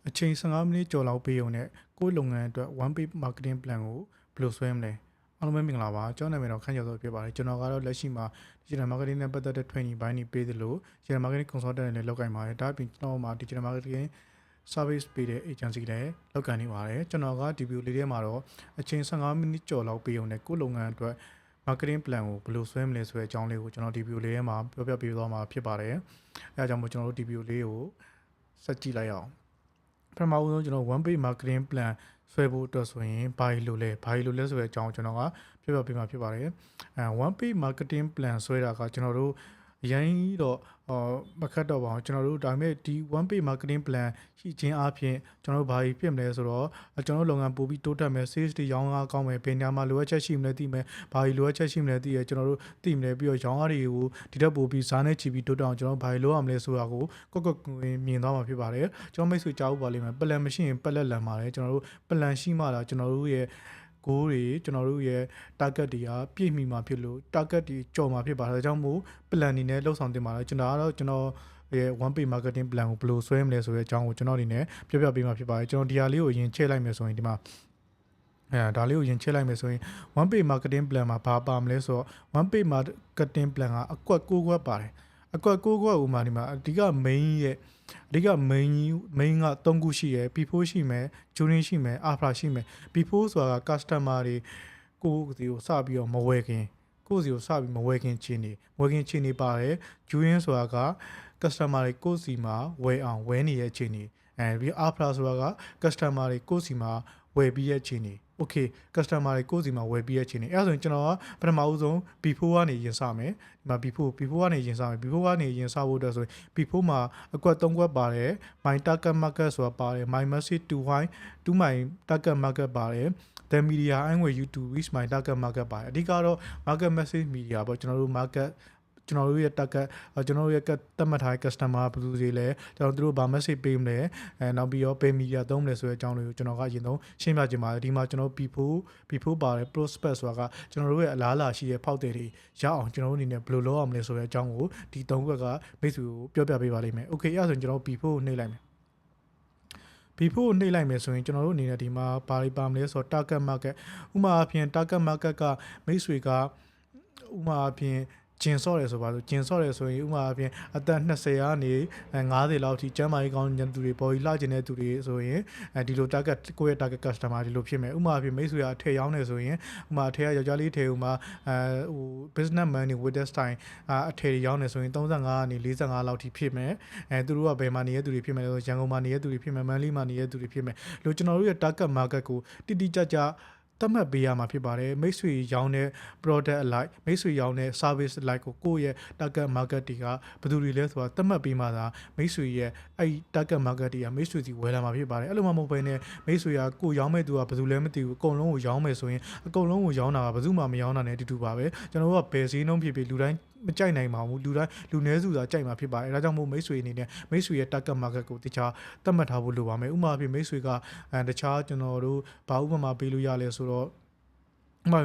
အချိန်15မိနစ်ကျော်လောက်ပေးုံနဲ့ကိုယ့်လုပ်ငန်းအတွက် one page marketing plan ကိုဘယ်လိုဆွဲမလဲအားလုံးပဲမင်္ဂလာပါကျွန်တော်နာမည်တော့ခန့်ကျော်စောဖြစ်ပါတယ်ကျွန်တော်ကတော့လက်ရှိမှာ digital marketing နဲ့ပတ်သက်တဲ့ training ဘိုင်းတွေပေးသလို digital marketing consultant တွေလည်းလုပ်ကိုင်ပါတယ်ဒါအပြင်ကျွန်တော်မှာ digital marketing service ပေးတဲ့ agency လည်းလုပ်ကိုင်နေပါတယ်ကျွန်တော်ကဒီ video လေးထဲမှာတော့အချိန်15မိနစ်ကျော်လောက်ပေးုံနဲ့ကိုယ့်လုပ်ငန်းအတွက် marketing plan ကိုဘယ်လိုဆွဲမလဲဆိုတဲ့အကြောင်းလေးကိုကျွန်တော်ဒီ video လေးထဲမှာပြောပြပေးသွားမှာဖြစ်ပါတယ်အဲဒါကြောင့်မို့ကျွန်တော်တို့ဒီ video လေးကိုဆက်ကြည့်လိုက်အောင်ပထမဆုံးကျွန်တော် one page marketing plan ဆွဲဖို့အတွက်ဆိုရင်ဘာလို့လဲဆိုတဲ့အကြောင်းကျွန်တော်ကပြောပြပေးမှာဖြစ်ပါတယ်one page marketing plan ဆွဲတာကကျွန်တော်တို့ရင်းတော့မခတ်တော့ပါဘူးကျွန်တော်တို့ဒါပေမဲ့ဒီ one page marketing plan ရှိခြင်းအပြင်ကျွန်တော်တို့ဘာဖြစ်မလဲဆိုတော့ကျွန်တော်တို့လုပ်ငန်းပို့ပြီးတိုးတက်မယ် sales တွေရောင်းအားကောင်းမယ်ဘယ်နေရာမှာလိုအပ်ချက်ရှိမလဲသိမယ်ဘာလိုအပ်ချက်ရှိမလဲသိရကျွန်တော်တို့သိမလဲပြီးတော့ရောင်းအားတွေကိုဒီတက်ပို့ပြီးဇာတ်နဲ့ချီပြီးတိုးတက်အောင်ကျွန်တော်ဘာလုပ်ရမလဲဆိုတာကိုကွက်မြင်သွားမှာဖြစ်ပါတယ်ကျွန်တော်မိတ်ဆွေကြားဖို့ပါလိမ့်မယ်ပလန်မရှိရင်ပလက်လန်ပါတယ်ကျွန်တော်တို့ပလန်ရှိမှလာကျွန်တော်တို့ရဲ့goal တွေကျွန်တော်တို့ရဲ့ target တွေကပြည့်မီမှာဖြစ်လို့ target တွေကျော်မှာဖြစ်ပါတယ်ဒါကြောင့်မို့ plan နေနဲ့လှုပ်ဆောင်တင်ပါတယ်ကျွန်တော်ကတော့ကျွန်တော်ရဲ့ one page marketing plan ကိုဘယ်လိုဆွဲမလဲဆိုတဲ့အကြောင်းကိုကျွန်တော်အနေနဲ့ပြောပြပေးမှာဖြစ်ပါတယ်ကျွန်တော်ဒီဟာလေးကိုအရင်ချဲ့လိုက်မယ်ဆိုရင်ဒီမှာဒါလေးကိုရင်ချဲ့လိုက်မယ်ဆိုရင် one page marketing plan မှာဘာပါမလဲဆိုတော့ one page marketing plan ကအကွက်6ကွက်ပါတယ်အကွက်6ကွက်ဥမာဒီမှာအဓိက main က3ခုရှိရယ် before ရှိမယ် during ရှိမယ် after ရှိမယ် before ဆိုတာက customer တွေကိုယ်စီကိုစပြီးတော့မဝယ်ခင်ချင်းနေပါတယ် during ဆိုတာက customer တွေကိုယ်စီမှာဝယ်အောင်ဝယ်နေတဲ့ချင်းနေပြီး after ဆိုတာက customer တွေကိုယ်စီမှာဝယ်ပြီးရဲ့ချင်းနေ okay customer တွေကိုယ်စီမှာဝယ်ပြီးရဲ့ချင်းနေအဲ့ဒါဆိုရင်ကျွန်တော်ကပထမဦးဆုံး before ကနေရင်စမယ်ဒီမှာ before ကနေရင်စမယ် before ကနေရင်စဖို့အတွက်ဆိုရင် before မှာအကွက်3ကွက်ပါတယ် my target market ဆိုတာပါတယ် my message to my target market ပါတယ် the media I want you to reach my target market ပါတယ်အဓိကတော့ market message media ပေါ့ကျွန်တော်တို့ market ကျွန်တော်တို့ရဲ့ target ကျွန်တော်တို့ရဲ့သတ်မှတ်ထားတဲ့ customer ဘယ်သူတွေလဲကျွန်တော်တို့ဘာ message ပေးမလဲနောက်ပြီးတော့ pay media သုံးမလဲဆိုတဲ့အကြောင်းလေးကိုကျွန်တော်ကအရင်ဆုံးရှင်းပြချင်ပါတယ်ဒီမှာကျွန်တော် before ပါတယ် prospect ဆိုတာကကျွန်တော်တို့ရဲ့အလားအလာရှိတဲ့ဖောက်တယ်တွေရအောင်ကျွန်တော်တို့အနေနဲ့ဘယ်လိုလုပ်အောင်လဲဆိုတဲ့အကြောင်းကိုဒီ၃ခွက်ကမိတ်ဆွေကိုပြောပြပေးပါလိမ့်မယ် okay အဲ့ဒါဆိုရင်ကျွန်တော် before ကိုနှိပ်လိုက်မယ် before နှိပ်လိုက်မယ်ဆိုရင်ကျွန်တော်တို့အနေနဲ့ဒီမှာဘာတွေပါမလဲဆိုတော့ target market ဥပမာအဖြစ် target market ကမိတ်ဆွေကဥပမာအဖြစ်ကျင်ဆော့တယ်ဆိုပါဆိုကျင်ဆော့တယ်ဆိုရင်ဥပမာအပြင်အသက်20ကနေ50လောက်ထိကျန်းမာရေးကောင်းတဲ့သူတွေပေါ်ပြီးလှကျင်တဲ့သူတွေဆိုရင်ဒီလို target ကိုယ့်ရဲ့ target customer ဒီလိုဖြစ်မယ်ဥပမာအပြင်မိတ်ဆွေကအထည်ရောင်းနေဆိုရင်ဥပမာအထည်ကယောက်ျားလေးထည်ဥပမာbusiness man တွေ with this time အထည်ရောင်းနေဆိုရင်35ကနေ45လောက်ထိဖြစ်မယ်သူတို့ကဘယ်မှာနေတဲ့သူတွေဖြစ်မယ်ဆိုရန်ကုန်မှာနေတဲ့သူတွေဖြစ်မယ်မန္တလေးမှာနေတဲ့သူတွေဖြစ်မယ်လို့ကျွန်တော်တို့ရဲ့ target market ကိုတိကျကျသတ်မှတ်ပေးရမှာဖြစ်ပါတယ်မိတ်ဆွေရောင်းတဲ့ product alike မိတ်ဆွေရောင်းတဲ့ service alike ကိုကိုယ့်ရဲ့ target market တွေကဘယ်သူတွေလဲဆိုတာသတ်မှတ်ပေးမှသာမိတ်ဆွေရဲ့အဲ့ target market တွေကမိတ်ဆွေစီဝယ်လာမှာဖြစ်ပါတယ်အဲ့လိုမှမဟုတ်ဘဲနဲ့မိတ်ဆွေကကိုရောင်းမဲ့သူကဘယ်သူလဲမသိဘူးအကုန်လုံးကိုရောင်းမယ်ဆိုရင်အကုန်လုံးကိုရောင်းတာကဘယ်သူမှမရောင်းတာနဲ့အတူတူပါပဲကျွန်တော်တို့ကဘယ်ဈေးနှုန်းဖြစ်ဖြစ်လူတိုင်းမကြိုက်နိုင်ပါဘူးလူနည်းစုသာကြိုက်မှာဖြစ်ပါတယ်အဲဒါကြောင့်မို့မိတ်ဆွေအနေနဲ့မိတ်ဆွေရဲ့ target market ကိုတခြားသတ်မှတ်ထားဖို့လိုပါမယ်ဥပမာအဖြစ်မိတ်ဆွေကတခြားကျွန်တော်တို့ဘာဥပမာပေးလို့ရလဲဆိုတော့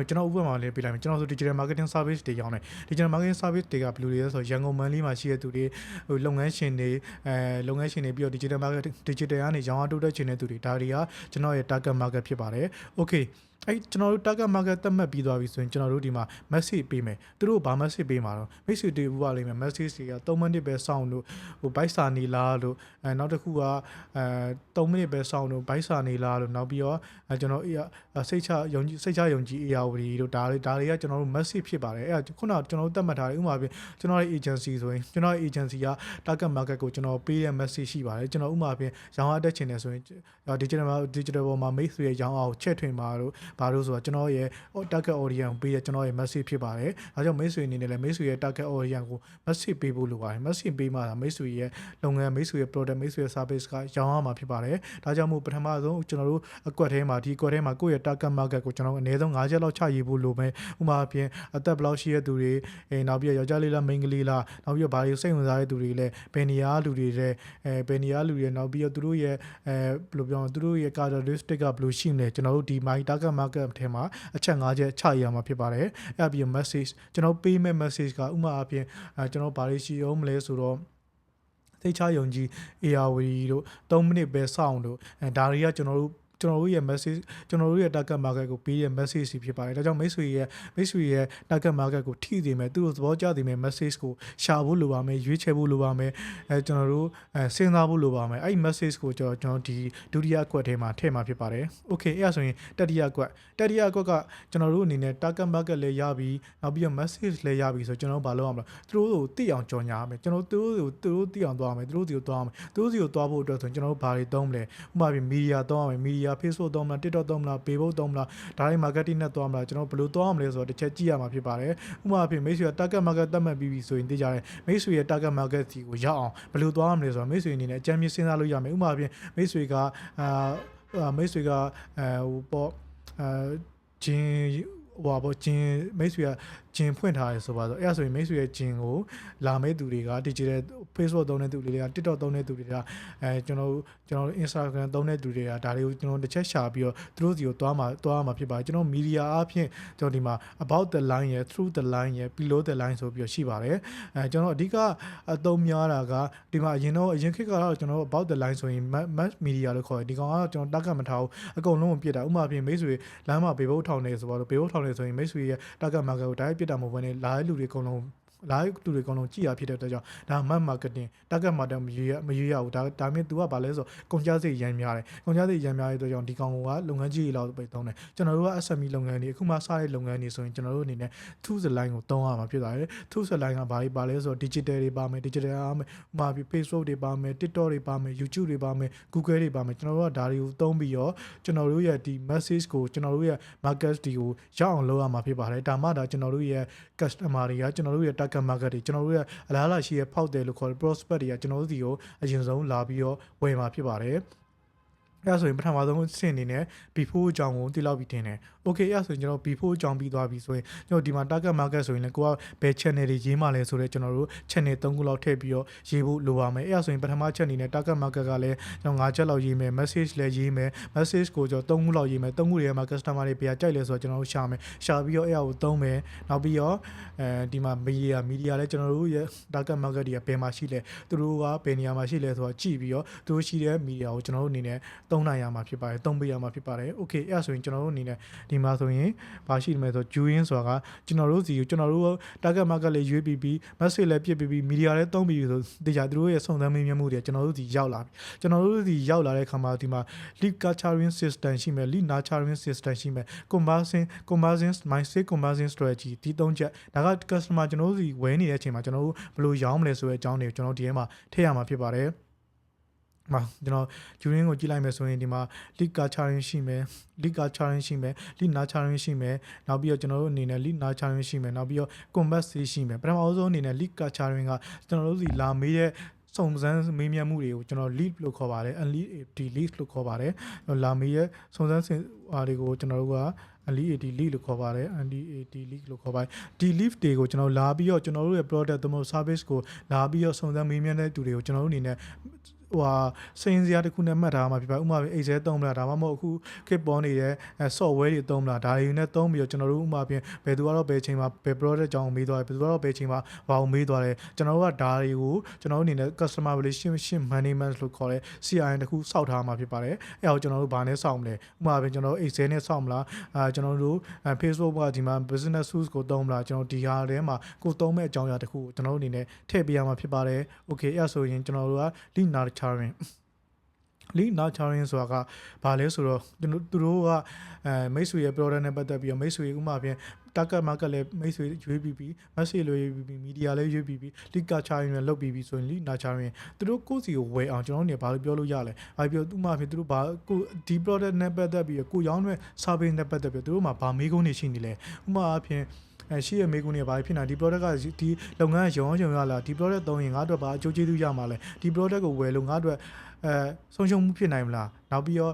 ကျွန်တော်ဥပမာလေးပြလိုက်မယ်ကျွန်တော်ဆို digital marketing service တွေရောင်းတယ် digital marketing service တွေကဘယ်လိုလဲဆိုတော့ရန်ကုန်မန္တလေးမှာရှိတဲ့သူတွေလုပ်ငန်းရှင်တွေပြီးတော့ digital marketing digital ကနေရောင်းအားတိုးတက်ချင်တဲ့သူတွေဒါတွေကကျွန်တော်ရဲ့ target market ဖြစ်ပါတယ် okayအဲ့ကျွန်တော်တို့ target market သတ်မှတ်ပြီးသွားပြီဆိုရင်ကျွန်တော်တို့ဒီမှာ message ပေးမယ်သူတို့ဘာ message ပေးမှာတော့ message တွေဥပလိမ့်မယ် message တွေက3မိနစ်ပဲစောင့်လို့ဘိုက်စာနေလားလို့နောက်တစ်ခုက3မိနစ်ပဲစောင့်လို့ဘိုက်စာနေလားလို့နောက်ပြီးတော့ကျွန်တော်စိတ်ချယုံကြည် ARD တို့ဒါတွေကကျွန်တော်တို့ message ဖြစ်ပါတယ်အဲ့ဒါခုနကကျွန်တော်တို့သတ်မှတ်ထားတယ်ဥပမာပြင်ကျွန်တော်ရဲ့ agency ဆိုရင်ကျွန်တော်ရဲ့ agency က target market ကိုကျွန်တော်ပေးတဲ့ message ရှိပါတယ်ကျွန်တော်ဥပမာပြင်ရောင်းအားတက်ချင်တယ်ဆိုရင် digital ပေါ်မှာ message ရဲ့ရောင်းအားကိုချက်ထွင်ပါလို့ဘာလို့ဆိုတော့ကျွန်တော်ရဲ့ target audience ကိုပေးရကျွန်တော်ရဲ့ message ဖြစ်ပါတယ်ဒါကြောင့်မိတ်ဆွေအနေနဲ့လည်းမိတ်ဆွေရဲ့ target audience ကို message ပေးဖို့လိုပါတယ် message ပေးမှသာမိတ်ဆွေရဲ့လုပ်ငန်းမိတ်ဆွေရဲ့ product မိတ်ဆွေရဲ့ service ကရောင်းရမှာဖြစ်ပါတယ်ဒါကြောင့်မို့ပထမဆုံးကျွန်တော်တို့အကွက်ထဲမှာဒီအကွက်ထဲမှာကိုယ့်ရဲ့ target market ကိုကျွန်တော်အနည်းဆုံး5ချက်လောက်ချရေးဖို့လိုမယ်ဥပမာအပြင်အသက်ဘယ်လောက်ရှိတဲ့သူတွေနောက်ပြီးတော့ယောက်ျားလေးလားမိန်းကလေးလားနောက်ပြီးတော့ဘာတွေစိတ်ဝင်စားတဲ့သူတွေလဲဘယ်နေရာလူတွေလဲဘယ်နေရာလူတွေနောက်ပြီးတော့သူတို့ရဲ့ဘယ်လိုပြောသူတို့ရဲ့ characteristic ကဘယ်လိုရှိမလဲကျွန်တော်တို့ဒီ my target market ထဲမှာအချက်5ချက်ချရမှာဖြစ်ပါတယ်အဲ့ပြီး message ကျွန်တော်ပေးမဲ့ message ကဥပမာအပြင်ကျွန်တော်ဘာတွေရှိအောင်မလဲဆိုတော့ သိချယုံကြည် ARV တို့3မိနစ်ပဲစောင့်တို့ဒါတွေကကျွန်တော်တို့ရဲ့ message ကျွန်တော်တို့ရဲ့ target market ကိုပေးတဲ့ message ဖြစ်ပါတယ်ဒါကြောင့်မိတ်ဆွေရဲ့ target market ကိုထိစေမယ်သူတို့သဘောကျစေမယ် message ကိုရှာဖို့လိုပါမယ်ရွေးချယ်ဖို့လိုပါမယ်ကျွန်တော်တို့စဉ်းစားဖို့လိုပါမယ်အဲ့ဒီ message ကိုကျွန်တော်ဒီဒုတိယအကွက်ထဲမှာထည့်မှာဖြစ်ပါတယ် okay အဲ့ဒါဆိုရင်တတိယအကွက်ကကျွန်တော်တို့အနေနဲ့ target market လည်းရပြီနောက်ပြီးတော့ message လည်းရပြီဆိုကျွန်တော်တို့ဘာလုပ်ရမလဲသူတို့ကိုသိအောင်ကြော်ညာရမယ်ကျွန်တော်တို့သူတို့သိအောင်သွားရမယ်သူတို့စီကိုသွားဖို့အတွက်ဆိုရင်ကျွန်တော်တို့ဘာတွေသုံးမလဲဥပမာပြ media သုံးရမယ် media Facebook သုံးမလား TikTok သုံးမလား Facebook သုံးမလားဒါတွေ marketing နဲ့သွားမလားကျွန်တော်ဘယ်လိုသွားရမလဲဆိုတော့တစ်ချက်ကြည့်ရမှာဖြစ်ပါတယ်ဥပမာပြမိတ်ဆွေက target market သတ်မှတ်ပြီးဆိုရင်သိကြတယ်မိတ်ဆွေရဲ့ target market စီကိုရောက်အောင်ဘယ်လိုသွားရမလဲဆိုတော့မိတ်ဆွေအနေနဲ့အကြမ်းမြင့်စဉ်းစားလို့ရမယ်ဥပမာပြမိတ်ဆွေကဂျင်းမိတ်ဆွေကဂျင်းဖွင့်ထားတယ်ဆိုပါတော့အဲ့ဒါဆိုရင်မိတ်ဆွေရဲ့ဂျင်းကိုလာမဲ့သူတွေက digital Facebook သုံးတဲ့သူတွေက TikTok သုံးတဲ့သူတွေကကျွန်တော်တို့ Instagram သုံးတဲ့သူတွေကဒါတွေကိုကျွန်တော်တစ်ချက်ရှာပြီးတော့သူတို့စီကိုသွားမှာဖြစ်ပါတယ်ကျွန်တော် media အဖြစ်ကျွန်တော်ဒီမှာ about the line ရယ် through the line ရယ် below the line ဆိုပြီးတော့ရှိပါတယ်ကျွန်တော်အဓိကအသုံးများတာကဒီမှာအရင်ခေတ်ကတော့ကျွန်တော် about the line ဆိုရင် mass media လို့ခေါ်တယ်ဒီကောင်ကတော့ကျွန်တော် target မထားဘူးအကုန်လုံးကိုပြစ်တာဥပမာပြင်မိတ်ဆွေလမ်းမှာဘေဘုတ်ထောင်နေဆိုတော့ဘေဘုတ်ထောင်နေဆိုရင်မိတ်ဆွေရဲ့ target market ကိုတိုက်ပြစ်တာမဟုတ်ဘဲနဲ့လာတဲ့လူတွေအကုန်လုံးကြည့်ရဖြစ်တဲ့အတွက်ကြောင့်ဒါ mass marketing target market မရွေးရဘူးဒါမြင် तू ကဘာလဲဆိုကုန်ကျစရိတ်ရမ်းများတယ်ကုန်ကျစရိတ်ရမ်းများတဲ့အတွက်ကြောင့်ဒီကောင်ကလုပ်ငန်းကြီးတွေလောက်ပဲသုံးတယ်ကျွန်တော်တို့က SME လုပ်ငန်းတွေအခုမှစတဲ့လုပ်ငန်းတွေဆိုရင်ကျွန်တော်တို့အနေနဲ့ through the line ကိုသုံးရမှာဖြစ်သွားတယ် through the line ကဘာလဲဆိုတော့ digital တွေပါမယ် digital အားမယ်ဥပမာ Facebook တွေပါမယ် TikTok တွေပါမယ် YouTube တွေပါမယ် Google တွေပါမယ်ကျွန်တော်တို့ကဒါတွေကိုသုံးပြီးတော့ကျွန်တော်တို့ရဲ့ဒီ message ကိုကျွန်တော်တို့ရဲ့ market တွေကိုရောက်အောင်လုပ်ရမှာဖြစ်ပါတယ်ဒါမှဒါကျွန်တော်တို့ရဲ့ customer တွေကကျွန်တော်တို့ရဲ့ target market တွေကျွန်တော်တို့ရဲ့အလားအလာရှိရဲ့ဖောက်တယ်လို့ခေါ်တဲ့ prospect တွေကကျွန်တော်တို့ဒီကိုအရင်ဆုံးလာပြီးတော့ဝယ်မှာဖြစ်ပါတယ်အဲ့ဒါဆိုရင်ပထမဆုံးအဆင့်အနေနဲ့ before အကြောင်းကိုသိလောက်ပြီးတင်တယ် okay အဲ့ဒါဆိုရင်ကျွန်တော် before အကြောင်းပြီးသွားပြီဆိုရင်ကျွန်တော်ဒီမှာ target market ဆိုရင်လည်းကိုကဘယ် channel တွေရေးမှလဲဆိုတော့ကျွန်တော်တို့ channel 3ခုလောက်ထည့်ပြီးတော့ရေးဖို့လိုပါမယ်အဲ့ဒါဆိုရင်ပထမချက်အနေနဲ့ target market ကလည်းကျွန်တော်5ချက်လောက်ရေးမယ် message လည်းရေးမယ် message ကိုကျွန်တော်3ခုလောက်ရေးမယ်3ခုတွေမှာ customer တွေဘယ်ကြိုက်လဲဆိုတော့ကျွန်တော်တို့ရှာမယ်ရှာပြီးတော့အဲ့ဒါကိုသုံးမယ်နောက်ပြီးတော့ဒီမှာ media လည်းကျွန်တော်တို့ရဲ့ target market တွေကဘယ်မှာရှိလဲသူတို့ကဘယ်နေရာမှာရှိလဲဆိုတော့ကြည့်ပြီးတော့သူတို့ရှိတဲ့ media ကိုကျွန်တော်တို့အနေနဲ့သုံးနိုင်ရမှာဖြစ်ပါတယ်သုံးပေးရမှာဖြစ်ပါတယ် okay အဲ့ဒါဆိုရင်ကျွန်တော်တို့အနေနဲ့ဒီမှာဆိုရင်ဘာရှိတယ်ဆိုတော့ join ဆိုတာကကျွန်တော်တို့စီကိုကျွန်တော်တို့ target market လေးရွေးပြီး message လည်းပြစ်ပြီး media လည်းသုံးပြီးဆိုတရားသူတို့ရဲ့စုံစမ်းမေးမြန်းမှုတွေကျွန်တော်တို့စီရောက်လာပြီကျွန်တော်တို့စီရောက်လာတဲ့အခါမှာဒီမှာ lead capturing system ရှိမယ် lead nurturing system ရှိမယ် conversion mindset conversion strategy ဒီ၃ချက်ဒါက customer ကျွန်တော်တို့စီဝယ်နေတဲ့အချိန်မှာကျွန်တော်တို့ဘယ်လိုရောင်းမလဲဆိုတဲ့အကြောင်းတွေကိုကျွန်တော်ဒီထဲမှာထည့်ရမှာဖြစ်ပါတယ်ကျွန်တော် join ကိုကြည့်လိုက်မယ်ဆိုရင်ဒီမှာ lead capturing ရှိမယ် lead nurturing ရှိမယ်နောက်ပြီးတော့ကျွန်တော်တို့အနေနဲ့ lead nurturing ရှိမယ်နောက်ပြီးတော့ conversion ရှိမယ်ပထမဆုံးအနေနဲ့ lead capturing ကကျွန်တော်တို့စီလာမေးတဲ့စုံစမ်းမေးမြန်းမှုတွေကိုကျွန်တော် lead လို့ခေါ်ပါတယ် lead လို့ခေါ်ပါတယ်လာမေးရဲ့စုံစမ်းတွေကိုကျွန်တော်တို့ကlead လို့ခေါ်ပါတယ် lead လို့ခေါ်ပါတယ်ဒီ lead တွေကိုကျွန်တော်လာပြီးတော့ကျွန်တော်တို့ရဲ့ product သို့မဟုတ် service ကိုလာပြီးတော့စုံစမ်းမေးမြန်းတဲ့သူတွေကိုကျွန်တော်တို့အနေနဲ့စိန်စရာတစ်ခုနဲ့မှတ်ထားမှာဖြစ်ပါဥပမာ Excel သုံးမလားဒါမှမဟုတ်အခုခေတ်ပေါ်နေတဲ့ software တွေသုံးမလားဒါတွေနဲ့သုံးပြီးတော့ကျွန်တော်တို့ဥပမာပြင်ဘယ်သူကတော့ဘယ်ချိန်မှာဘယ် product ကြောင်းမေးသွားတယ်ဘယ်သူကတော့ဘယ်ချိန်မှာဘာကိုမေးသွားတယ်ကျွန်တော်တို့ကဒါတွေကိုကျွန်တော်တို့အနေနဲ့ customer relationship management လို့ခေါ်တဲ့ CRM တစ်ခုစောက်ထားမှာဖြစ်ပါတယ်အဲ့ဒါကိုကျွန်တော်တို့ဘာနဲ့စောက်မလဲဥပမာပြင်ကျွန်တော်တို့ Excel နဲ့စောက်မလားကျွန်တော်တို့ Facebook ကဒီမှာ business tools ကိုသုံးမလားကျွန်တော်ဒီဟာထဲမှာကိုသုံးမဲ့အကြောင်းအရာတစ်ခုကိုကျွန်တော်တို့အနေနဲ့ထည့်ပေးရမှာဖြစ်ပါတယ် okay အဲ့ဒါဆိုရင်ကျွန်တော်တို့က lead nurturing lead nurturing ဆိုတာကဘာလဲဆိုတော့သူတို့ကမိတ်ဆွေရဲ့ product နဲ့ပတ်သက်ပြီးတော့မိတ်ဆွေဥမာပြင် target market လည်းမိတ်ဆွေရွေးပြီး message လည်းရွေးပြီး media လည်းရွေးပြီး lead nurturing လည်းလုပ်ပြီးဆိုရင် lead nurturing သူတို့ကိုယ့်စီကိုဝယ်အောင်ကျွန်တော်တို့နေဘာလို့ပြောလို့ရလဲဘာပြောဥမာပြင်သူတို့ဘာကိုဒီ product နဲ့ပတ်သက်ပြီးကိုရောင်းတဲ့ service နဲ့ပတ်သက်ပြီးသူတို့မှာဘာမေးခွန်းတွေရှိနေလဲဥမာအပြင်ရှိရမေးခွန်းတွေဘာဖြစ်နေဒီ product ကဒီလုပ်ငန်းရုံရလားဒီ product သုံးရင်ငါ့အတွက်ဘာအကျိုးကျေးဇူးရမှာလဲဒီ product ကိုဝယ်လို့ငါ့အတွက်ဆုံးရှုံးမှုဖြစ်နိုင်မလားနောက်ပြီးတော့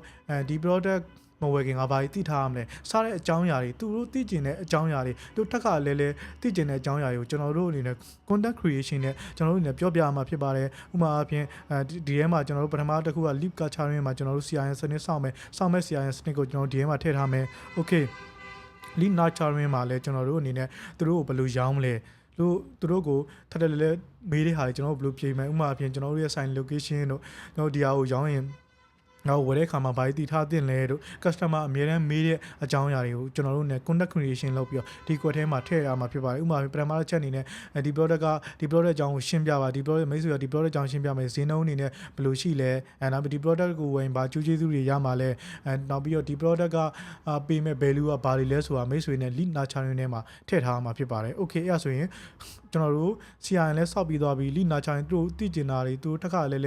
ဒီ product မဝယ်ခင်ငါဘာသိထားရမလဲစားတဲ့အကြောင်းအရာတွေသူတို့သိကျင်တဲ့အကြောင်းအရာတွေသူတက်ကလဲသိကျင်တဲ့အကြောင်းအရာတွေကိုကျွန်တော်တို့အနေနဲ့ content creation နဲ့ကျွန်တော်တို့အနေနဲ့ပြောပြရမှာဖြစ်ပါတယ်ဥပမာအပြင်ဒီထဲမှာကျွန်တော်တို့ပထမတစ်ခုက lead capturing မှာကျွန်တော်တို့ CRM စနစ်စောင့်မဲ့ CRM စနစ်ကိုကျွန်တော်ဒီထဲမှာထည့်ထားမယ် okay lead nurturing မှာလဲကျွန်တော်တို့အနေနဲ့သူတို့ကိုဘယ်လိုရောင်းမလဲ လို့သူတို့ကိုထပ်တယ်လဲမေးတဲ့ဟာတွေကျွန်တော်တို့ဘယ်လိုပြင်မယ်ဥပမာအပြင်ကျွန်တော်တို့ရဲ့ sign location တို့ကျွန်တော်ဒီဟာကိုရောင်းရင်နောက်ဝယ်တဲ့အခါမှာဘာတွေတည်ထားသင့်လဲတို့ customer အများအားမေးတဲ့အကြောင်းအရာတွေကိုကျွန်တော်တို့ ਨੇ content creation လုပ်ပြီးတော့ဒီ quad ထဲမှာထည့်ရမှာဖြစ်ပါတယ်ဥပမာပထမတစ်ချက်အနေနဲ့ဒီ product ကဒီ product အကြောင်းကိုရှင်းပြပါဒီ product မိတ်ဆွေကဒီ product အကြောင်းရှင်းပြမယ်ဈေးနှုန်းအနေနဲ့ဘယ်လိုရှိလဲနောက်ပြီးဒီ product ကိုဝယ်ရင်ဘာကျိုးကျေးဇူးတွေရမှာလဲနောက်ပြီးတော့ဒီ product ကပေးမဲ့ value ကဘာတွေလဲဆိုတာမိတ်ဆွေနဲ့ lead nurturing ထဲမှာထည့်ထားမှာဖြစ်ပါတယ် okay အဲ့ဒါဆိုရင်ကျွန်တော်တို့ CRM လဲစောက်ပြီးသွားပြီ lead nurturing သူတို့သိကျင်တာတွေသူတို့တစ်ခါလဲ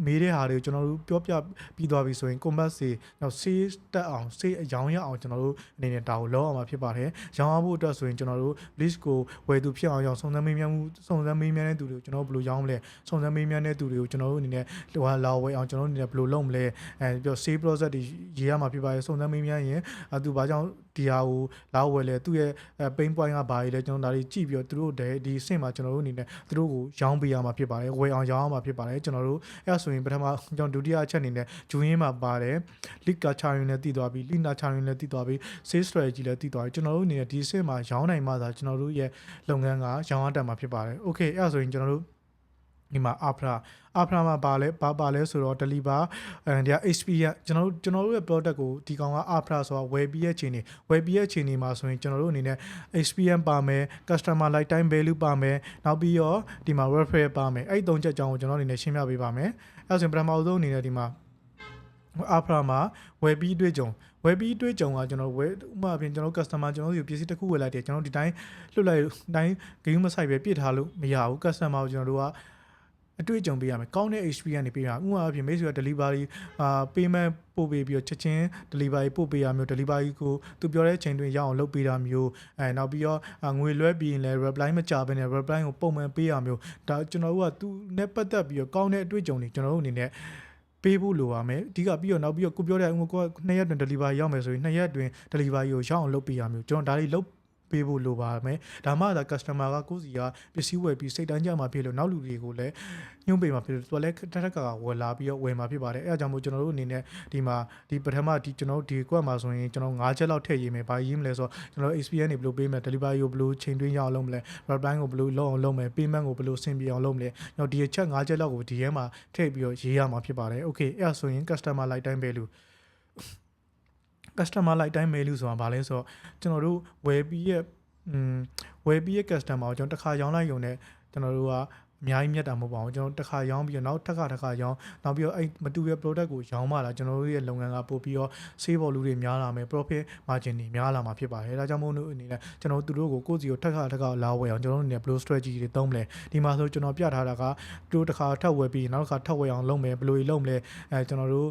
မေးတဲ့ဟာတွေကိုကျွန်တော်တို့ပြောပြပြီးသွားပြီဆိုရင် combat စီနောက် sales တက်အောင် sales အယောင်းရအောင်ကျွန်တော်တို့အနေနဲ့ဒါကိုလောက်အောင်မှာဖြစ်ပါတယ်ရောင်းဖို့အတွက်ဆိုရင်ကျွန်တော်တို့ list ကိုဝယ်သူဖြစ်အောင်စုံစမ်းမေးမြန်းတဲ့သူတွေကိုကျွန်တော်တို့ဘယ်လိုရောင်းမလဲစုံစမ်းမေးမြန်းတဲ့သူတွေကိုကျွန်တော်တို့အနေနဲ့လာဝယ်အောင်ကျွန်တော်တို့အနေနဲ့ဘယ်လိုလုပ်မလဲပြီးတော့ sales process တွေရေးရမှာဖြစ်ပါတယ်စုံစမ်းမေးမြန်းရင်သူဘာကြောင့်ဒီဟာကိုလာဝယ်လဲသူ့ရဲ့ pain point ကဘာတွေလဲကျွန်တော်ဒါတွေကြည့်ပြီးတော့သူတို့ဒီအဆင့်မှာကျွန်တော်တို့အနေနဲ့သူတို့ကိုရောင်းပေးရမှာဖြစ်ပါတယ်ဝယ်အောင်ရောင်းရမှာဖြစ်ပါတယ်ကျွန်တော်တို့အဲ့ဆိုရင်ပထမကျွန်တော်ဒုတိယအချက်အနေနဲ့ဂျူရင်းမှာပါတယ် lead nurturing နဲ့တည်သွားပြီ lead nurturing နဲ့တည်သွားပြီ sales strategy လည်းတည်သွားပြီကျွန်တော်တို့အနေနဲ့ဒီအဆင့်မှာရောင်းနိုင်မှသာကျွန်တော်တို့ရဲ့လုပ်ငန်းကရောင်းရတတ်မှာဖြစ်ပါတယ် okay အဲ့ဆိုရင်ကျွန်တော်တို့ဒီမှာ after မှာပါလဲဆိုတော့ deliver ဒီ experience ကျွန်တော်တို့ရဲ့ product ကိုဒီကောင်က after ဆိုတာဝယ်ပြီးရဲ့ချိန်နေမှာဆိုရင်ကျွန်တော်တို့အနေနဲ့ experience ပါမယ် customer lifetime value ပါမယ်နောက်ပြီးတော့ဒီမှာ referral ပါမယ်အဲ့၃ချက်အကြောင်းကိုကျွန်တော်အနေနဲ့ရှင်းပြပေးပါမယ်အဲ့ဆိုရင်ပထမဆုံးအနေနဲ့ဒီမှာ after မှာဝယ်ပြီးတွေ့ကြုံကကျွန်တော်ဝယ်ဥပမာအပြင်ကျွန်တော် customer ကျွန်တော်တို့ပစ္စည်းတစ်ခုဝယ်လိုက်တယ်ကျွန်တော်ဒီတိုင်းလွတ်လိုက်တိုင်းဂိမ်းမဆိုင်ပဲပြစ်ထားလို့မရဘူး customer ကိုကျွန်တော်တို့ကအတွေ့အကြုံပေးရမယ်ကောင်းတဲ့ experience တွေပေးရဥပမာအပြင်မိတ်ဆွေက delivery payment ပို့ပေးပြီးတော့ချက်ချင်း delivery ပို့ပေးရမျိုး delivery ကိုသူပြောတဲ့ချိန်တွင်ရအောင်လုပ်ပေးတာမျိုးနောက်ပြီးတော့ငွေလွှဲပြီးရင်လည်း reply မကြဘဲနဲ့ reply ကိုပုံမှန်ပေးရမျိုးဒါကျွန်တော်တို့ကသူနဲ့ပတ်သက်ပြီးတော့ကောင်းတဲ့အတွေ့အကြုံတွေကျွန်တော်တို့အနေနဲ့ပေးဖို့လိုပါမယ်အဓိကပြီးတော့နောက်ပြီးတော့ကိုပြောတဲ့ကို2ရက်တွင် delivery ရောက်မယ်ဆိုရင်2ရက်တွင် delivery ကိုရအောင်လုပ်ပေးရမျိုးကျွန်တော်ဒါတွေလုပ်ပေးဖို့လိုပါမယ်ဒါမှသာ customer ကကိုယ့်စီကပစ္စည်းဝယ်ပြီးစိတ်တိုင်းကြမှာဖြစ်လို့နောက်လူတွေကိုလည်းညှို့ပေးမှာဖြစ်လို့သူကလည်းတက်ကဝယ်လာပြီးတော့ဝယ်မှာဖြစ်ပါတယ်အဲအကြောင်းမို့ကျွန်တော်တို့အနေနဲ့ဒီမှာဒီပထမဒီကျွန်တော်ဒီကွက်မှာဆိုရင်ကျွန်တော်5ချက်လောက်ထည့်ရေးမယ်ဘာရေးမလဲဆိုတော့ကျွန်တော် experience တွေဘယ်လိုပေးမလဲ delivery ကိုဘယ်လိုချိန်တွင်းရအောင်လုပ်မလဲ reply ကိုဘယ်လိုလုပ်အောင်လုပ်မယ် payment ကိုဘယ်လိုဆင်ပြေအောင်လုပ်မလဲနောက်ဒီချက်5ချက်လောက်ကိုဒီထဲမှာထည့်ပြီးတော့ရေးရမှာဖြစ်ပါတယ် okay အဲဆိုရင် customer lifetime value lifetime value ဆိုတာဘာလဲဆိုတော့ကျွန်တော်တို့ဝယ်ပြီးရဲ့ customer ကိုကျွန်တော်တစ်ခါရောင်းလိုက်ရုံနဲ့ကျွန်တော်တို့ကအများကြီးမြတ်တာမဟုတ်ပါဘူးကျွန်တော်တစ်ခါရောင်းပြီးတော့နောက်တစ်ခါရောင်းနောက်ပြီးတော့အဲ့မတူတဲ့ product ကိုရောင်းမှလာကျွန်တော်တို့ရဲ့လုပ်ငန်းကပို့ပြီးတော့ save volume တွေများလာမယ် profit margin တွေများလာမှာဖြစ်ပါတယ်ဒါကြောင့်မို့လို့အနေနဲ့ကျွန်တော်တို့ကိုကိုယ့်စီကိုထပ်ခါလာဝယ်အောင်ကျွန်တော်တို့အနေနဲ့ blue strategy တွေသုံးမလဲဒီမှာဆိုကျွန်တော်ပြထားတာကတို့တစ်ခါထပ်ဝယ်ပြီးနောက်တစ်ခါထပ်ဝယ်အောင်လုပ်မယ်ဘယ်လိုလုပ်မလဲကျွန်တော်တို့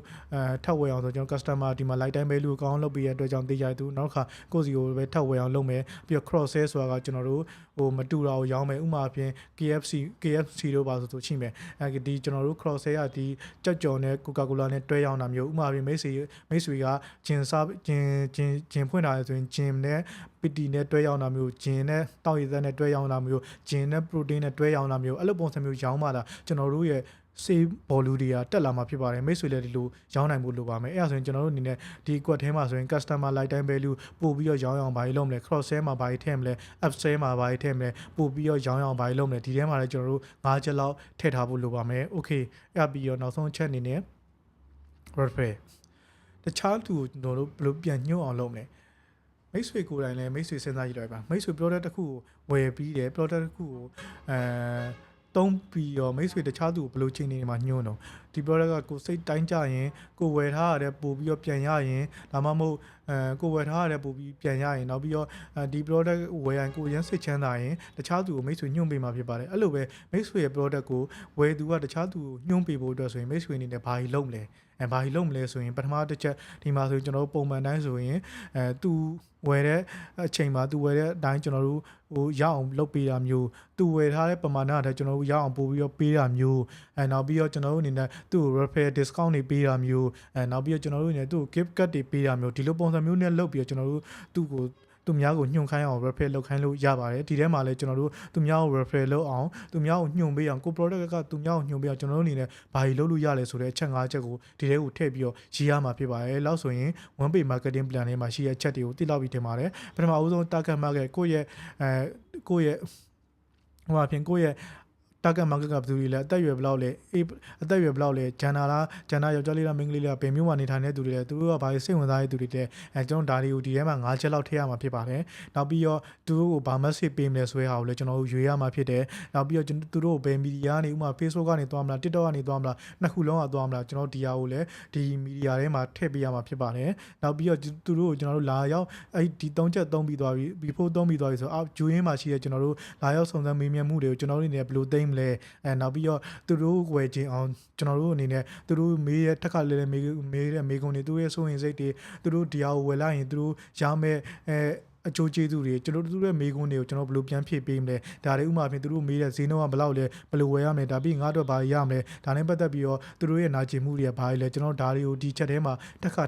ထပ်ဝယ်အောင်ဆိုကျွန်တော် customer ဒီမှာ lifetime value ကိုကောင်းလုပ်ပြီးရတဲ့အတွက်ကြောင့်သိကြသူနောက်တစ်ခါကိုယ့်စီကိုပဲထပ်ဝယ်အောင်လုပ်မယ်ပြီးတော့ cross sell ဆိုတာကကျွန်တော်တို့မတူတာကိုရောင်းမယ်ဥပမာအပြင် KFC တို့ပါဆိုရှိမယ်ဒီကျွန်တော်တို့ cross sell ရဒီကြောက်ကြော်နဲ့ Coca-Cola နဲ့တွဲရောင်းတာမျိုးဥပမာအပြင်မိတ်ဆွေကဂျင်ဖွင့်တာဆိုရင်ဂျင်နဲ့ပီတီနဲ့တွဲရောင်းတာမျိုးဂျင်နဲ့တောက်ရည်သက်နဲ့တွဲရောင်းတာမျိုးဂျင်နဲ့ protein နဲ့တွဲရောင်းတာမျိုးအဲ့လိုပုံစံမျိုးရောင်းမှလာကျွန်တော်တို့ရဲ့save volume တွေကတက်လာမှာဖြစ်ပါတယ်မိတ်ဆွေလည်းဒီလိုရောင်းနိုင်ဖို့လိုပါမယ်အဲ့ဒါဆိုရင်ကျွန်တော်တို့အနေနဲ့ဒီ quad ထဲမှာဆိုရင် customer lifetime value ပို့ပြီးတော့ရောင်းအောင်ဘာလုပ်မလဲ cross sell မှာဘာထည့်မလဲ up sell မှာဘာထည့်မလဲပို့ပြီးတော့ရောင်းအောင်ဘာလုပ်မလဲဒီထဲမှာလည်းကျွန်တော်တို့5ချက်လောက်ထည့်ထားဖို့လိုပါမယ် okay အဲ့ပြီးတော့နောက်ဆုံးချက်အနေနဲ့ refer တခြားသူတို့ဘယ်လိုပြန်ညှို့အောင်လုပ်မလဲမိတ်ဆွေကိုယ်တိုင်လည်းမိတ်ဆွေစဉ်းစားကြည့်လိုက်ပါမိတ်ဆွေ product တစ်ခုကိုဝယ်ပြီးတယ် product တစ်ခုကိုသုံးပြီးတော့မိတ်ဆွေတခြားသူကိုဘယ်လိုချိန်နေမှာညှို့တော့ဒီ product ကကိုစိတ်တိုင်းကြရင်ကိုဝယ်ထားရတဲ့ပို့ပြီးတော့ပြန်ရရင်ဒါမှမဟုတ်ကိုဝယ်ထားရတဲ့ပို့ပြီးပြန်ရရင်နောက်ပြီးတော့ဒီ product ဝယ်ရင်ကိုရမ်းစိတ်ချမ်းသာရင်တခြားသူကိုမိတ်ဆွေညှို့ပေးမှာဖြစ်ပါတယ်အဲ့လိုပဲမိတ်ဆွေရဲ့ product ကိုဝယ်သူကတခြားသူကိုညှို့ပေးဖို့အတွက်ဆိုရင်မိတ်ဆွေအနေနဲ့ဘာကြီးလုပ်မလဲဘာကြီးလုပ်မလဲဆိုရင်ပထမတစ်ချက်ဒီမှာဆိုရင်ကျွန်တော်တို့ပုံမှန်တိုင်းဆိုရင်သူဝယ်တဲ့အချိန်မှာသူဝယ်တဲ့အတိုင်းကျွန်တော်တို့ရအောင်လုပ်ပေးတာမျိုးသူဝယ်ထားတဲ့ပမာဏအထက်ကျွန်တော်တို့ရအောင်ပို့ပြီးတော့ပေးတာမျိုးနောက်ပြီးတော့ကျွန်တော်တို့အနေနဲ့သူ့ကို refer discount တွေပေးတာမျိုးနောက်ပြီးတော့ကျွန်တော်တို့အနေနဲ့သူ့ကို gift card တွေပေးတာမျိုးဒီလိုပုံစံမျိုးနဲ့လုပ်ပြီးတော့ကျွန်တော်တို့သူများကိုညှို့ခိုင်းအောင် refer လုပ်ခိုင်းလို့ရပါတယ်ဒီထဲမှာလည်းကျွန်တော်တို့သူများကို refer လုပ်အောင်သူများကိုညှို့ပေးအောင်ကို product ကသူများကိုညှို့ပေးအောင်ကျွန်တော်တို့အနေနဲ့ဘာကြီးလုပ်လို့ရလဲဆိုတဲ့အချက်၅ချက်ကိုဒီထဲကိုထည့်ပြီးတော့ရေးရမှာဖြစ်ပါတယ်လောက်ဆိုရင် one page marketing plan ထဲမှာရှိတဲ့အချက်တွေကိုသိလောက်ပြီးတင်ပါတယ်ပထမအဦးဆုံး target market ကိုယ့်ရဲ့ ဟိုအပြင်ကိုယ့်ရဲ့ target market ကဘယ်သူတွေလဲအသက်အရွယ်ဘယ်လောက်လဲအသက်အရွယ်ဘယ်လောက်လဲဂျန်နာလားဂျန်နာယောက်ျားလေးလားမိန်းကလေးလားဘယ်မျိုးမှာနေထိုင်တဲ့သူတွေလဲသူတို့ကဘာစိတ်ဝင်စားတဲ့သူတွေလဲကျွန်တော်ဒါတွေကိုဒီထဲမှာ၅ချက်လောက်ထည့်ရမှာဖြစ်ပါတယ်နောက်ပြီးတော့သူတို့ကိုဘာ message ပေးမလဲဆိုတဲ့ဟာကိုလည်းကျွန်တော်တို့ရွေးရမှာဖြစ်တယ်နောက်ပြီးတော့သူတို့ကိုဘယ်မီဒီယာကနေဥပမာ Facebook ကနေသွားမလား TikTok ကနေသွားမလားနှစ်ခုလုံးကသွားမလားကျွန်တော်ဒီဟာကိုလည်းဒီမီဒီယာထဲမှာထည့်ပေးရမှာဖြစ်ပါတယ်နောက်ပြီးတော့သူတို့ကိုကျွန်တော်တို့လာရောက်အဲ့ဒီ၃ချက်သုံးပြီးသွားပြီ before သုံးပြီးသွားပြီဆိုတော့ဂျူရင်းမှာရှိတဲ့ကျွန်တော်တို့လာရောက်စုံစမ်းမေးမြန်းမှုတွေကိုကျွန်တော်တို့အနေနဲ့ဘယ်လိုသိမ့်မလဲနောက်ပြီးတော့သူတို့ဝယ်ခြင်းအောင်ကျွန်တော်တို့အနေနဲ့သူတို့မေးရထက်ကလေးလေးမေးတဲ့မေးခွန်းတွေသူတို့ရဲ့စိုးရင်စိတ်တွေသူတို့ဒီဟာကိုဝယ်လိုက်ရင်သူတို့ရမယ်အချိုးကျေးဇူးတွေကျွန်တော်တို့ရဲ့မေးခွန်းတွေကိုကျွန်တော်ဘယ်လိုပြန်ဖြည့်ပေးမလဲဒါတွေဥမာပြင်သူတို့မေးတဲ့ဈေးနှုန်းကဘယ်လောက်လဲဘယ်လိုဝယ်ရမလဲဒါပြီးငါတို့ဘာရမလဲဒါနဲ့ပတ်သက်ပြီးတော့သူတို့ရဲ့နာကျင်မှုတွေကဘာလဲကျွန်တော်ဒါတွေကိုဒီချက်ထဲမှာတက်ခါ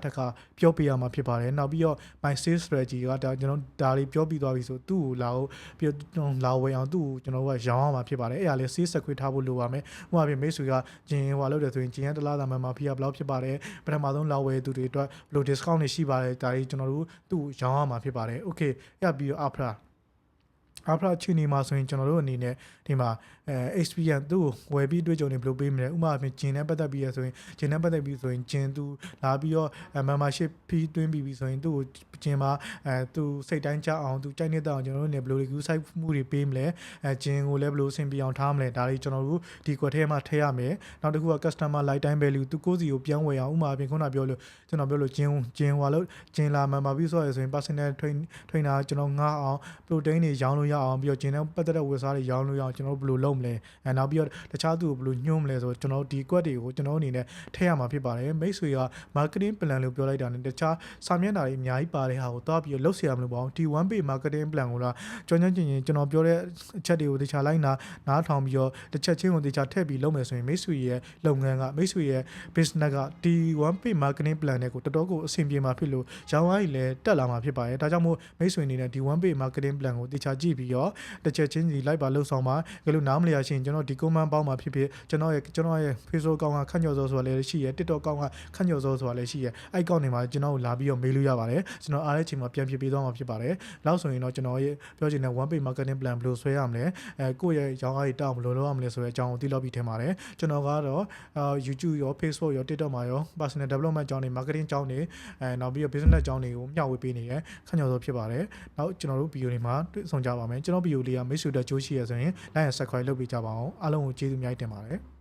ပြောပြရမှာဖြစ်ပါတယ်နောက်ပြီးတော့ my sales strategy ကဒါကျွန်တော်ဒါတွေပြောပြီးသွားပြီဆိုသူ့ကိုလာဝယ်အောင်သူ့ကိုကျွန်တော်တို့ကရောင်းအောင်မှာဖြစ်ပါတယ်အဲ့ဒါလေး sales secret ထားဖို့လိုပါမယ်ဥမာပြင်မိတ်ဆွေကဂျင်ဟွာလို့တယ်ဆိုရင်ဂျင်ရတလားသာမှာဖီးကဘယ်လောက်ဖြစ်ပါတယ်ပထမဆုံးလာဝယ်သူတွေအတွက်ဘယ်လို discount တွေရှိပါတယ်ဒါတွေကျွန်တော်တို့သူ့ကိုရောင်းအောင်မှာဖြစ်ပါတယ် okay ရပြီးတော့ after ချီနီမှာဆိုရင်ကျွန်တော်တို့အနေနဲ့ဒီမှာexperience သူ့ကိုဝယ်ပြီးတွေ့ကြုံနေဘယ်လိုပေးမလဲဥပမာအပြင်ဂျင်နဲ့ပတ်သက်ပြီးရဆိုရင်ဂျင်နဲ့ပတ်သက်ပြီးဆိုရင်ဂျင်သူလာပြီးတော့ membership fee တွင်းပြီးဆိုရင်သူ့ကိုဂျင်မှာသူစိတ်တိုင်းကြအောင်သူကြိုက်နေတဲ့အောင်ကျွန်တော်တို့နေဘယ်လို review site မှုတွေပေးမလဲဂျင်ကိုလည်းဘယ်လိုအဆင်ပြေအောင်ထားမလဲဒါတွေကျွန်တော်တို့ဒီကွက်ထဲမှာထည့်ရမယ်နောက်တစ်ခုက customer lifetime value သူကိုယ်စီကိုပြောင်းဝယ်အောင်ဥပမာအပြင်ခုနပြောလို့ကျွန်တော်ပြောလို့ဂျင်ဟွာလို့ဂျင်လာ member ပြီးဆိုရဆိုရင် personal trainer ကျွန်တော်ငှားအောင် protein တွေရောင်းလို့ရအောင်ပြီးတော့ဂျင်နဲ့ပတ်သက်တဲ့ဝယ်စားတွေရောင်းလို့ရအောင်ကျွန်တော်တို့ဘယ်လိုလုပ်မလဲနောက်ပြီးတော့တခြားသူကိုဘယ်လိုညှို့မလဲဆိုတော့ကျွန်တော်ဒီကွက်တွေကိုကျွန်တော်အနေနဲ့ထည့်ရမှာဖြစ်ပါတယ်မိတ်ဆွေက marketing plan လို့ပြောလိုက်တာနဲ့တခြားစာမျက်နှာတွေအများကြီးပါတဲ့ဟာကိုသွားပြီးတော့လုပ်เสียရမလို့ပေါ့ဒီ one page marketing plan ကိုလားကျွန်တော်ပြောတဲ့အချက်တွေကိုတခြားလိုက်နားထောင်ပြီးတော့တစ်ချက်ချင်းကိုတခြားထည့်ပြီးလုပ်မယ်ဆိုရင်မိတ်ဆွေရဲ့လုပ်ငန်းကမိတ်ဆွေရဲ့ business ကဒီ one page marketing plan တွေကိုတော်တော်ကိုအဆင်ပြေမှာဖြစ်လို့ရောင်းဝိုင်းလည်းတက်လာမှာဖြစ်ပါတယ်ဒါကြောင့်မို့မိတ်ဆွေအနေနဲ့ဒီ one page marketing plan ကိုတခြားကြည့်ပြီးတော့တစ်ချက်ချင်းစီလိုက်ပါလှုပ်ဆောင်ပါကြလို့နားမလျာရှင်ကျွန်တော်ဒီ comment ပေါင်းမှာဖြစ်ကျွန်တော်ရဲ့ Facebook အကောင့်ကခန့်ကျော်စောဆိုတာလည်းရှိရ TikTok အကောင့်ကခန့်ကျော်စောဆိုတာလည်းရှိရအဲ့အကောင့်တွေမှာကျွန်တော်ကိုလာပြီးတော့မေးလို့ရပါတယ်ကျွန်တော်အားတဲ့အချိန်မှာပြန်ဖြည့်ပေးသွားမှာဖြစ်ပါတယ်နောက်ဆိုရင်တော့ကျွန်တော်ရဲ့ပြောချင်တဲ့ one page marketing plan ဘယ်လိုဆွဲရမလဲကိုယ့်ရဲ့ရောင်းအားတွေတောင်းဘယ်လိုလုပ်ရမလဲဆိုတဲ့အကြောင်းကိုသိလို့ပြီးထင်ပါတယ်ကျွန်တော်ကတော့ YouTube ရော Facebook ရော TikTok မှာရော personal development အကြောင်းတွေ marketing အကြောင်းတွေနောက်ပြီးတော့ business အကြောင်းတွေကိုမျှဝေပေးနေတယ်ခန့်ကျော်စောဖြစ်ပါတယ်နောက်ကျွန်တော်တို့ဗီဒီယိုတွေမှာတွေ့ဆုံကြပါမယ်ကျွန်တော်ဗီဒီယိုလေးကမိတ်ဆွေတို့ကြိုးရှိရဆိုရင် like and subscribe လုပ်ပေးကြပါအောင်အားလုံးကိုကျေးဇူးအများကြီးတင်ပါတယ်